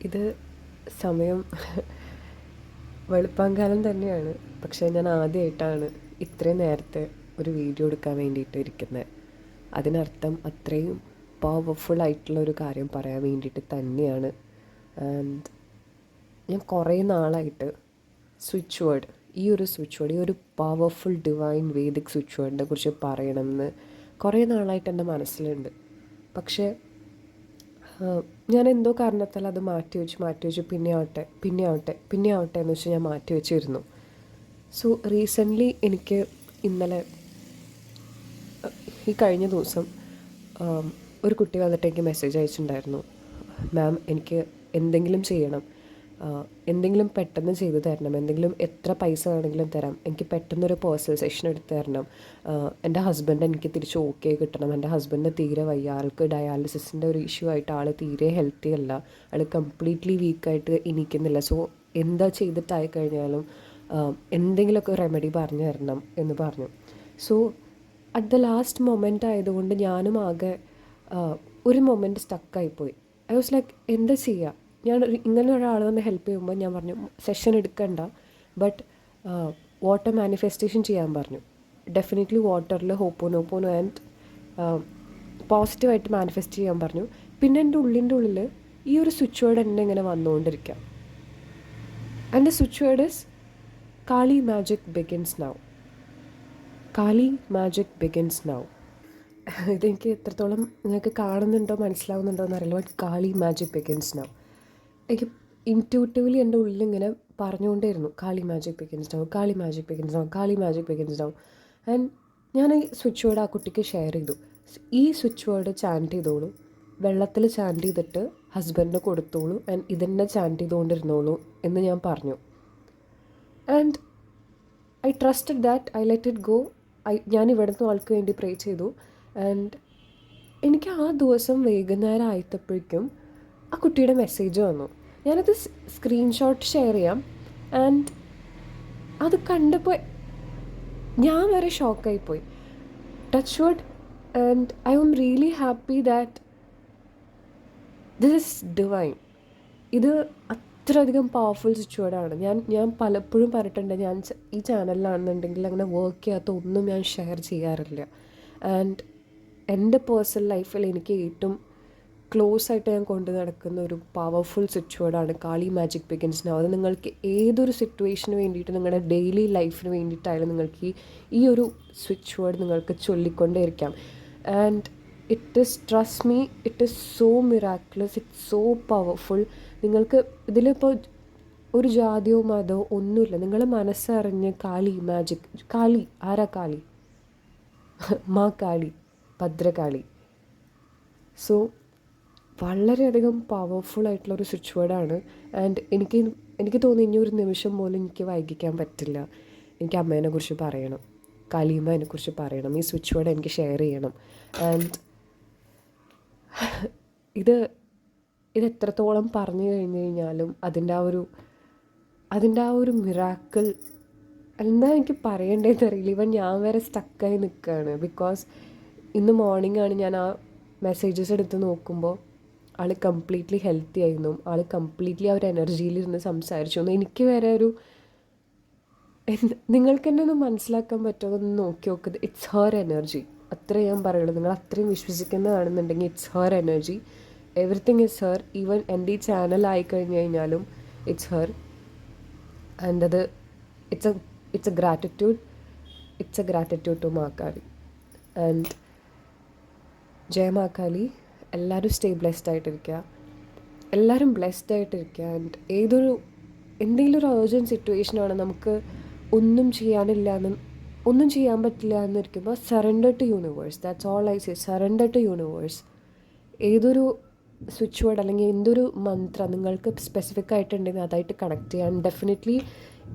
ഇത് സമയം വെളുപ്പാങ്കാലം തന്നെയാണ്. പക്ഷേ ഞാൻ ആദ്യമായിട്ടാണ് ഇത്രയും നേരത്തെ ഒരു വീഡിയോ എടുക്കാൻ വേണ്ടിയിട്ട് ഇരിക്കുന്നത്. അതിനർത്ഥം അത്രയും പവർഫുൾ ആയിട്ടുള്ള ഒരു കാര്യം പറയാൻ വേണ്ടിയിട്ട് തന്നെയാണ്. ആൻഡ് ഞാൻ കുറേ നാളായിട്ട് സ്വിച്ച് വേർഡ് ഈ ഒരു പവർഫുൾ ഡിവൈൻ വേദിക് സ്വിച്ച് വേർഡിനെ കുറിച്ച് പറയണമെന്ന് കുറേ നാളായിട്ട് എൻ്റെ മനസ്സിലുണ്ട്. പക്ഷേ ഞാൻ എന്തോ കാരണത്താൽ അത് മാറ്റി വെച്ച് പിന്നെ ആവട്ടെ എന്ന് വെച്ച് ഞാൻ മാറ്റി വെച്ചിരുന്നു. സോ റീസെൻ്റ്ലി എനിക്ക് ഇന്നലെ ഈ കഴിഞ്ഞ ദിവസം ഒരു കുട്ടി വന്നിട്ട് എനിക്ക് മെസ്സേജ് അയച്ചിട്ടുണ്ടായിരുന്നു. മാം, എനിക്ക് എന്തെങ്കിലും ചെയ്യണം, എന്തെങ്കിലും പെട്ടെന്ന് ചെയ്തു തരണം, എന്തെങ്കിലും എത്ര പൈസ വേണമെങ്കിലും തരാം, എനിക്ക് പെട്ടെന്നൊരു പേഴ്സണൽ സെഷൻ എടുത്ത് തരണം, എൻ്റെ ഹസ്ബൻഡ് എനിക്ക് തിരിച്ച് ഓക്കെ കിട്ടണം, എൻ്റെ ഹസ്ബൻഡ് തീരെ വയ്യ, ആൾക്ക് ഡയാലിസിസിൻ്റെ ഒരു ഇഷ്യൂ ആയിട്ട് ആൾ തീരെ ഹെൽത്തി അല്ല, ആൾ കംപ്ലീറ്റ്ലി വീക്കായിട്ട് ഇരിക്കുന്നില്ല. സോ എന്താ ചെയ്തിട്ടായി കഴിഞ്ഞാലും എന്തെങ്കിലുമൊക്കെ റെമഡി പറഞ്ഞു തരണം എന്ന് പറഞ്ഞു. So at the last moment ആയതുകൊണ്ട് ഞാനും ആകെ ഒരു മൊമെൻറ്റ് സ്റ്റക്കായിപ്പോയി. ഐ വാസ് ലൈക്ക്, എന്താ ചെയ്യുക? ഞാൻ ഇങ്ങനെ ഒരാൾ വന്ന് ഹെൽപ്പ് ചെയ്യുമ്പോൾ ഞാൻ പറഞ്ഞു സെഷൻ എടുക്കണ്ട, ബട്ട് വാട്ടർ മാനിഫെസ്റ്റേഷൻ ചെയ്യാൻ പറഞ്ഞു. ഡെഫിനറ്റ്ലി വാട്ടറിൽ ഹോപ്പോനോപ്പോനോ ആൻഡ് പോസിറ്റീവായിട്ട് മാനിഫെസ്റ്റ് ചെയ്യാൻ പറഞ്ഞു. പിന്നെ എൻ്റെ ഉള്ളിൽ ഈ ഒരു സ്വിച്ച് വേർഡ് എന്നെ ഇങ്ങനെ വന്നുകൊണ്ടിരിക്കാം. And the switch word is Kali magic begins now. Kali magic begins now. ഇതെനിക്ക് എത്രത്തോളം നിങ്ങൾക്ക് കാണുന്നുണ്ടോ മനസ്സിലാവുന്നുണ്ടോ എന്നറിയില്ല, but Kali magic begins now. എനിക്ക് ഇൻറ്റ്യൂട്ടീവ്ലി എൻ്റെ ഉള്ളിലിങ്ങനെ പറഞ്ഞുകൊണ്ടേയിരുന്നു, കാളി magic begins now, Kali magic begins now, Kali magic begins now. And ഞാൻ ഈ സ്വിച്ച് വേർഡ് ആ കുട്ടിക്ക് ഷെയർ ചെയ്തു. ഈ സ്വിച്ച് വേർഡ് ചാൻറ്റ് ചെയ്തോളൂ, വെള്ളത്തിൽ ചാൻറ്റ് ചെയ്തിട്ട് ഹസ്ബൻഡിന് കൊടുത്തോളൂ, ആൻഡ് ഇതെന്നെ ചാൻറ്റ് ചെയ്തുകൊണ്ടിരുന്നോളൂ എന്ന് ഞാൻ പറഞ്ഞു. And I trusted that, I let it go. ഞാൻ ഇവിടുന്ന് ആൾക്ക് വേണ്ടി പ്രേ ചെയ്തു. ആൻഡ് എനിക്ക് ആ ദിവസം വൈകുന്നേരം ആയപ്പോഴേക്കും ആ കുട്ടിയുടെ മെസ്സേജ് വന്നു. ഞാനത് സ്ക്രീൻഷോട്ട് ഷെയർ ചെയ്യാം. ആൻഡ് അത് കണ്ടപ്പോൾ ഞാൻ വരെ ഷോക്കായിപ്പോയി. Touch wood. And I am really happy that this is divine. ഇത് അത്രയധികം പവർഫുൾ സ്വിച്ച് വേർഡാണ്. ഞാൻ പലപ്പോഴും പറഞ്ഞിട്ടുണ്ട്, ഞാൻ ഈ ചാനലിലാണെന്നുണ്ടെങ്കിൽ അങ്ങനെ വർക്ക് ചെയ്യാത്ത ഒന്നും ഞാൻ ഷെയർ ചെയ്യാറില്ല. ആൻഡ് എൻ്റെ പേഴ്സണൽ ലൈഫിൽ എനിക്ക് ഏറ്റവും ക്ലോസ് ആയിട്ട് ഞാൻ കൊണ്ടു നടക്കുന്ന ഒരു പവർഫുൾ സ്വിച്ച് വേർഡാണ് കാളി മാജിക് ബിഗിൻസ് നൗ. അത് നിങ്ങൾക്ക് ഏതൊരു സിറ്റുവേഷന് വേണ്ടിയിട്ട്, നിങ്ങളുടെ ഡെയിലി ലൈഫിന് വേണ്ടിയിട്ടായാലും നിങ്ങൾക്ക് ഈ ഒരു സ്വിച്ച് വേർഡ് നിങ്ങൾക്ക് ചൊല്ലിക്കൊണ്ടേയിരിക്കാം. And it is, trust me, it is so miraculous, it's so powerful. നിങ്ങൾക്ക് ഇതിലിപ്പോൾ ഒരു ജാതിയോ മതമോ ഒന്നുമില്ല. നിങ്ങൾ മനസ്സറിഞ്ഞ് കാളി മാജിക്, കാളി ആരാ? കാളി മാ കാളി, ഭദ്രകാളി. സോ വളരെയധികം പവർഫുൾ ആയിട്ടുള്ളൊരു സ്വിച്ച് വേർഡാണ്. ആൻഡ് എനിക്ക് തോന്നി ഇനി ഒരു നിമിഷം പോലും എനിക്ക് വൈകിക്കാൻ പറ്റില്ല. എനിക്ക് അമ്മേനെ കുറിച്ച് പറയണം, കാളിയമ്മേനെ കുറിച്ച് പറയണം, ഈ സ്വിച്ച് വേർഡ് എനിക്ക് ഷെയർ ചെയ്യണം. ആൻഡ് ഇത് എത്രത്തോളം പറഞ്ഞു കഴിഞ്ഞു കഴിഞ്ഞാലും അതിൻ്റെ ആ ഒരു മിറാക്കിൾ എന്താ എനിക്ക് പറയേണ്ടതെന്ന് അറിയില്ല. ഇവൻ ഞാൻ വരെ സ്റ്റക്കായി നിൽക്കുകയാണ്. ബിക്കോസ് ഇന്ന് മോർണിംഗ് ആണ് ഞാൻ ആ മെസ്സേജസ് എടുത്ത് നോക്കുമ്പോൾ ആൾ കംപ്ലീറ്റ്ലി ഹെൽത്തി ആയിരുന്നു. ആൾ കംപ്ലീറ്റ്ലി ആ ഒരു എനർജിയിലിരുന്ന് സംസാരിച്ചു. എനിക്ക് വരെ നിങ്ങൾക്ക് തന്നെ ഒന്ന് മനസ്സിലാക്കാൻ പറ്റുമോ എന്ന് നോക്കി നോക്കുന്നത്. It's her energy. അത്രേ ഞാൻ പറയുള്ളൂ. നിങ്ങൾ അത്രയും വിശ്വസിക്കുന്നതാണെന്നുണ്ടെങ്കിൽ it's her energy. Everything is her. Even എൻ്റെ ഈ ചാനൽ ആയിക്കഴിഞ്ഞ് കഴിഞ്ഞാലും ഇറ്റ്സ് ഹെർ. ആൻഡ് അത് it's A gratitude to മാക്കാളി. And Jaya മാക്കാളി. എല്ലാവരും സ്റ്റേ ബ്ലെസ്ഡ് ആയിട്ടിരിക്കുക, എല്ലാവരും ബ്ലെസ്ഡ് ആയിട്ടിരിക്കുക. ആൻഡ് എന്തെങ്കിലും ഒരു അർജൻറ്റ് സിറ്റുവേഷനാണ്, നമുക്ക് ഒന്നും ചെയ്യാൻ പറ്റില്ല എന്നിരിക്കുമ്പോൾ surrender to universe. That's all I say. Surrender to universe. ഏതൊരു സ്വിച്ച് വേർഡ് അല്ലെങ്കിൽ എന്തൊരു മന്ത്രം നിങ്ങൾക്ക് സ്പെസിഫിക് ആയിട്ടുണ്ടെങ്കിൽ അതായിട്ട് കണക്ട് ചെയ്യാൻ. ഡെഫിനറ്റ്ലി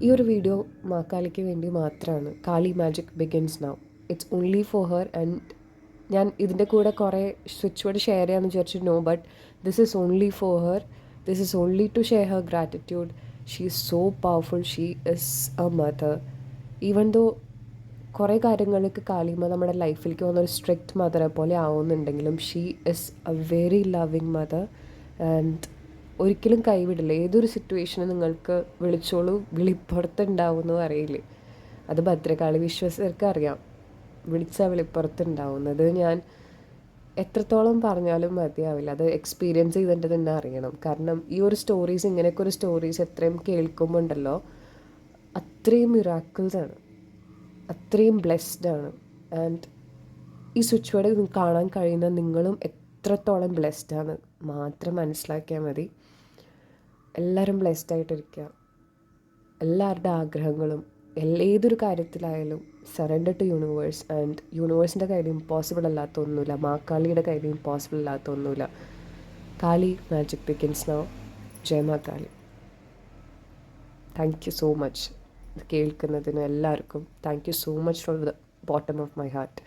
ഈ ഒരു വീഡിയോ മാക്കാളിക്ക് വേണ്ടി മാത്രമാണ്. കാളി magic begins now. It's only for her. And ഞാൻ ഇതിൻ്റെ കൂടെ കുറേ സ്വിച്ച് വേർഡ് ഷെയർ ചെയ്യാമെന്ന് വിചാരിച്ചു. No, but this is only for her. This is only to share her gratitude. She is so powerful. She is A mother. Even though കുറേ കാര്യങ്ങൾക്ക് കാളിയമ്മ നമ്മുടെ ലൈഫിലേക്ക് വന്നൊരു സ്ട്രിക്റ്റ് മദറെ പോലെ ആവുന്നുണ്ടെങ്കിലും she is A very loving mother. And ഒരിക്കലും കൈവിടില്ല. ഏതൊരു സിറ്റുവേഷനും നിങ്ങൾക്ക് വിളിച്ചോളൂ, വിളിപ്പുറത്തുണ്ടാവുമെന്ന് പറയില്ലേ, അത് ഭദ്രകാളി വിശ്വസർക്ക് അറിയാം. വിളിച്ചാൽ വിളിപ്പുറത്തുണ്ടാവുന്നത് ഞാൻ എത്രത്തോളം പറഞ്ഞാലും മതിയാവില്ല. അത് എക്സ്പീരിയൻസ് ചെയ്തിട്ട് തന്നെ അറിയണം. കാരണം ഈ ഒരു സ്റ്റോറീസ്, ഇങ്ങനെയൊക്കെ ഒരു സ്റ്റോറീസ് എത്രയും കേൾക്കുമ്പോൾ ഉണ്ടല്ലോ, അത്രയും മിറാക്കിൾസാണ്, അത്രയും ബ്ലെസ്ഡ് ആണ്. ആൻഡ് ഈ സ്വിച്ച് വേർഡ് കാണാൻ കഴിയുന്ന നിങ്ങളും എത്രത്തോളം ബ്ലെസ്ഡ് ആണ് മാത്രം മനസ്സിലാക്കിയാൽ മതി. എല്ലാവരും ബ്ലെസ്ഡ് ആയിട്ടിരിക്കുക. എല്ലാവരുടെ ആഗ്രഹങ്ങളും ഏതൊരു കാര്യത്തിലായാലും സറണ്ടർ ടു യൂണിവേഴ്സ്. ആൻഡ് യൂണിവേഴ്സിൻ്റെ കയ്യിൽ ഇമ്പോസിബിൾ അല്ലാത്ത ഒന്നുമില്ല, മാക്കാളിയുടെ കയ്യിൽ ഇമ്പോസിബിൾ അല്ലാത്ത ഒന്നുമില്ല. കാളി മാജിക് ബിഗിൻസ് നൗ. ജയ മാ കാളി. താങ്ക് യു സോ മച്ച് കേൾക്കുന്നതിന് എല്ലാവർക്കും. Thank you so much from the bottom of my heart.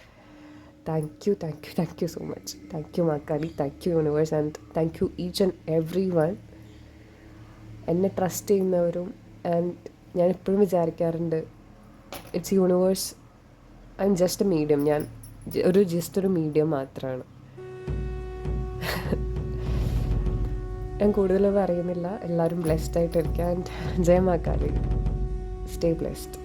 Thank you, thank you, thank you so much. Thank you മാക്കാളി, thank you universe, and thank you each and every one എന്നെ trust ചെയ്യുന്നവരും. And ഞാൻ എപ്പോഴും വിചാരിക്കാറുണ്ട്, it's universe, I am just A medium. ഞാൻ ഒരു medium മാത്രമാണ്. ഞാൻ കൂടുതൽ പറയുന്നില്ല. എല്ലാവരും ബ്ലെസ്ഡ് ആയിട്ടിരിക്കുക. ആൻഡ് ജയ മാ കാളി. Stay blessed.